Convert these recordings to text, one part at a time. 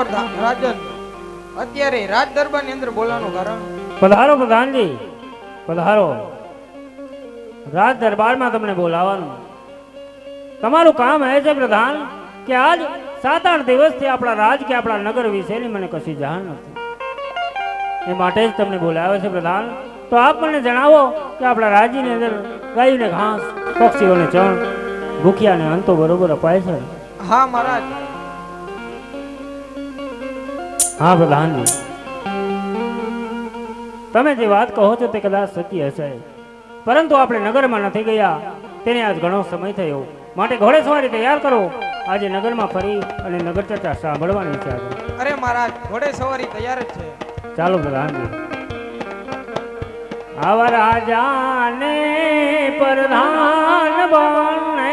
પ્રધાન રાજન અત્યારે રાજ દરબારની અંદર બોલાવાનું કારણ? પધારો પ્રધાનજી, પધારો. રાજ દરબારમાં તમને બોલાવવાનું તમારું કામ એ છે પ્રધાન કે આજ 7-8 દિવસથી આપણા રાજ કે આપણા નગર વિશેની મને કશી જાણ નથી, એ માટે જ તમને બોલાવ્યો છે પ્રધાન. તો આપ મને જણાવો કે આપણા રાજ્યની અંદર ગાયોને ઘાસ, પક્ષીઓને ચણ, ભૂખ્યાને અંતો બરોબર અપાય છે? હા મહારાજ. હા પ્રધાનજી, તમે જે વાત કહો છો તે કદાચ સત્ય હશે, પરંતુ આપણે નગરમાં નથી ગયા તેને આજ ઘણો સમય થયો, માટે ઘોડેસવારી તૈયાર કરો. આજે નગરમાં ફરી અને નગર ચર્ચા સાંભળવાની છે. અરે મહારાજ, ઘોડે સવારી તૈયાર જ છે. ચાલો પ્રધાનજી. આવા રાજાને પ્રધાન બને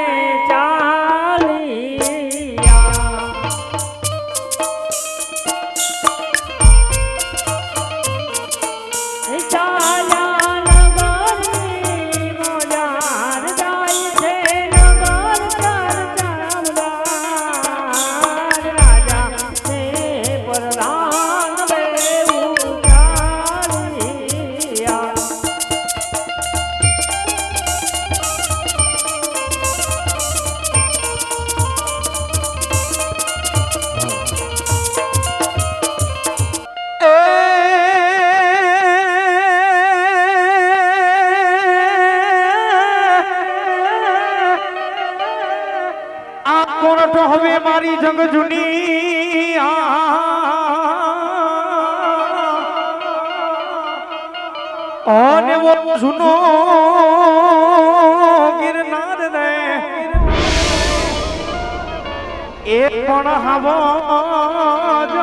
હવે મારી જંગ જૂની અને વો જૂનો ગિરનાર રે એક પણ હવાજ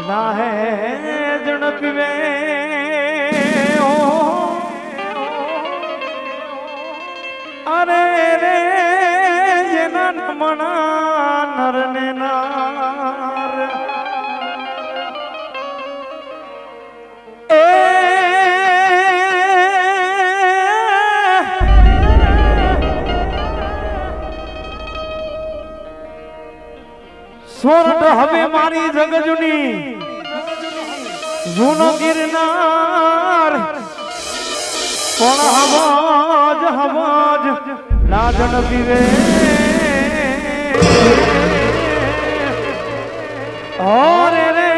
નાહે જણ પીવે અરે રે મણા નરને નાર એ સોરઠ હવે મારી જગજુની જૂનો ગિરનાર પણ હવાજ નાદન પીવે ઓરે રે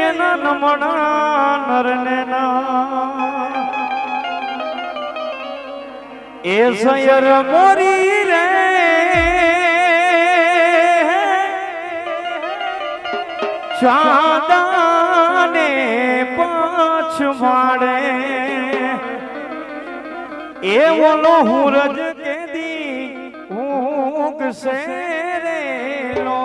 એના નમણા નરને ના એ સયર મોરી રે ચાંદાને પાછ ભાડે એ બોલો હું રજ કેદી ઊંઘ સેરે લો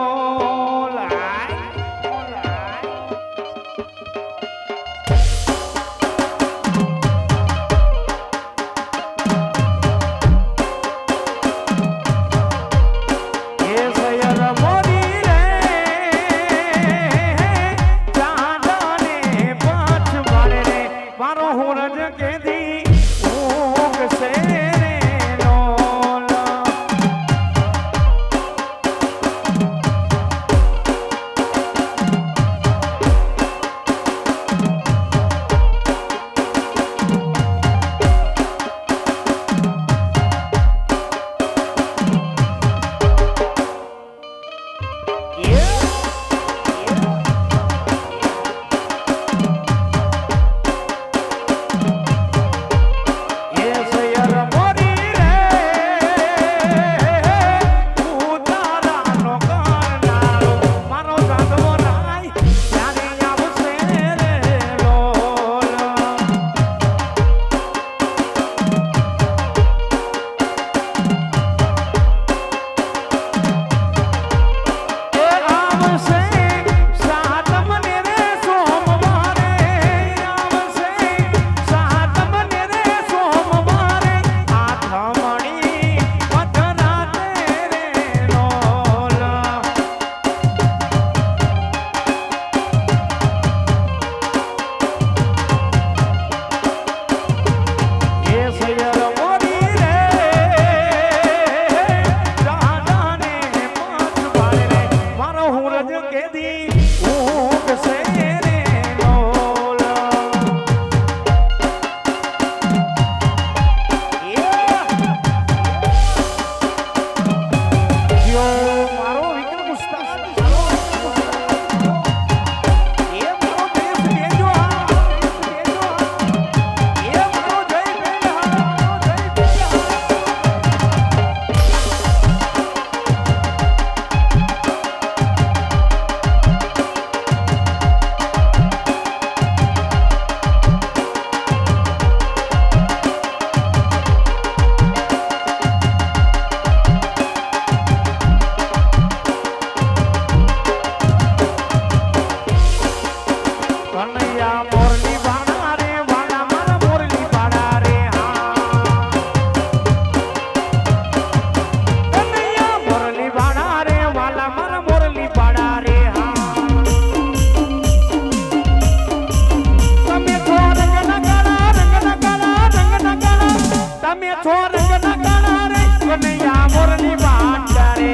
કનૈયા મોરની બાંધારે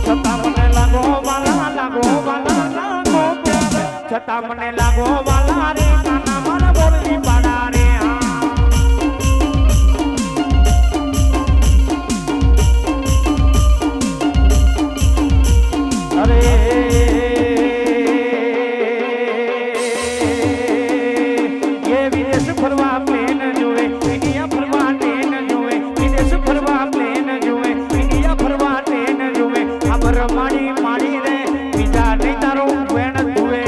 છતાં મને લાગો વાલા લાગો પ્યાર છતાં મને લાગો વાલા રે કાના મારા મોરની બાડા રે અરે ये विदेश फरवा प्लेन जुए इंडिया फरवा ट्रेन जुए विदेश फरवा प्लेन जुए इंडिया फरवा ट्रेन जुए खबर माड़ी माड़ी रे बीजा नहीं तारो वेण जुए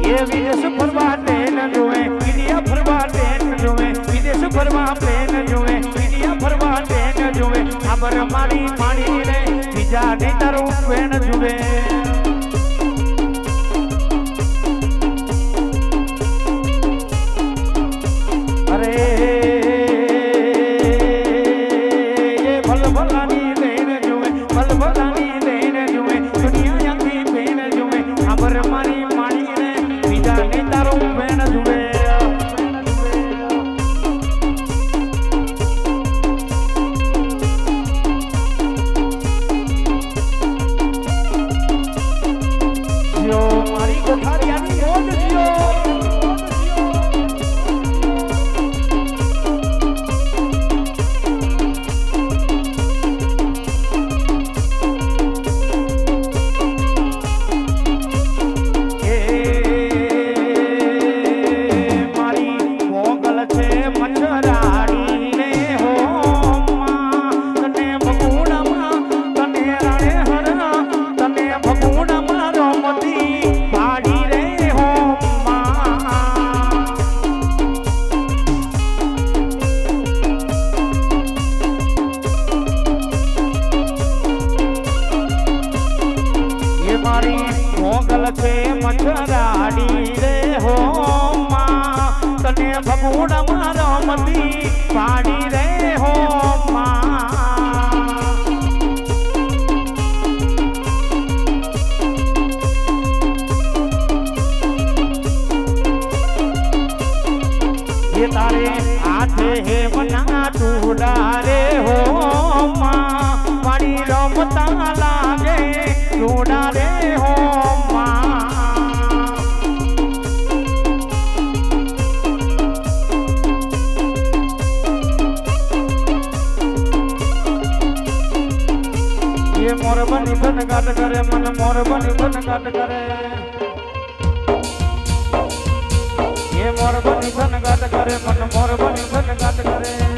ये विदेश फरवा ट्रेन जुए इंडिया फरवा ट्रेन जुए विदेश फरवा प्लेन जुए इंडिया फरवा ट्रेन जुए खबर माड़ी माड़ी रे बीजा नहीं तारो वेण जुए अरे ये भल भलानी देन जुए भल भलानी देन जुए दुनिया यंगी बेन जुए खबर मारी मारी रे बीजा नहीं तारो वेण जुए जियो मारी कोठारियानी मोज जियो એ મારી મોગલ છે મચરાડી રે હો માં તને ભગુડામાં તને રાણે હરા તને ભગુડામાં રમતી પાડી રે હો માં ये मारी मोगल छे मचराडी रे हो मां तने भगुड़ मारो मती पाड़ी रे हो मां ये तारे हाथे हे मना टूडा रे हो मां पाड़ी रमता लागे टूडा रे हो मां ये मोर बनी धन गाट करे मन मोर बनी धन गाट करे ये मोर बनी धन गाट करे मन मोर बनी धन गाट करे